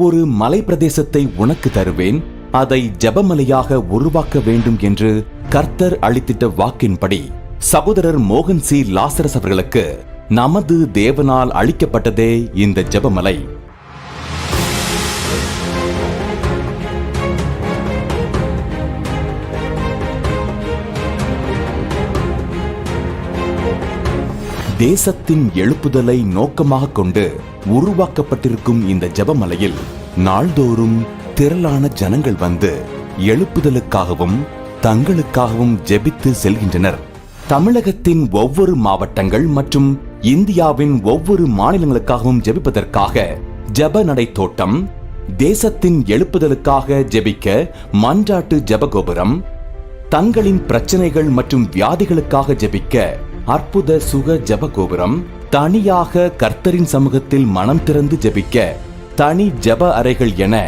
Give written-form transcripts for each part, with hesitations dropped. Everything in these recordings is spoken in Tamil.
ஒரு மலை பிரதேசத்தை உனக்கு தருவேன், அதை ஜெபமலையாக உருவாக்க வேண்டும் என்று கர்த்தர் அளித்திட்ட வாக்கின்படி சகோதரர் மோகன் சி லாசரஸ் அவர்களுக்கு நமது தேவனால் அளிக்கப்பட்டதே இந்த ஜெபமலை. தேசத்தின் எழுப்புதலை நோக்கமாக கொண்டு உருவாக்கப்பட்டிருக்கும் இந்த ஜெபமலையில் நாள்தோறும் திரளான ஜனங்கள் வந்து எழுப்புதலுக்காகவும் தங்களுக்காகவும் ஜெபித்து செல்கின்றனர். தமிழகத்தின் ஒவ்வொரு மாவட்டங்கள் மற்றும் இந்தியாவின் ஒவ்வொரு மாநிலங்களுக்காகவும் ஜெபிப்பதற்காக ஜெப நடை தோட்டம், தேசத்தின் எழுப்புதலுக்காக ஜெபிக்க மன்றாட்டு ஜெபகோபுரம், தங்களின் பிரச்சனைகள் மற்றும் வியாதிகளுக்காக ஜெபிக்க அற்புத சுக ஜெபகோபுரம், தனியாக கர்த்தரின் சமூகத்தில் மனம் திறந்து ஜெபிக்க தனி ஜெப அறைகள் என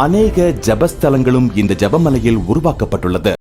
அநேக ஜெபஸ்தலங்களும் இந்த ஜெபமலையில் உருவாக்கப்பட்டுள்ளது.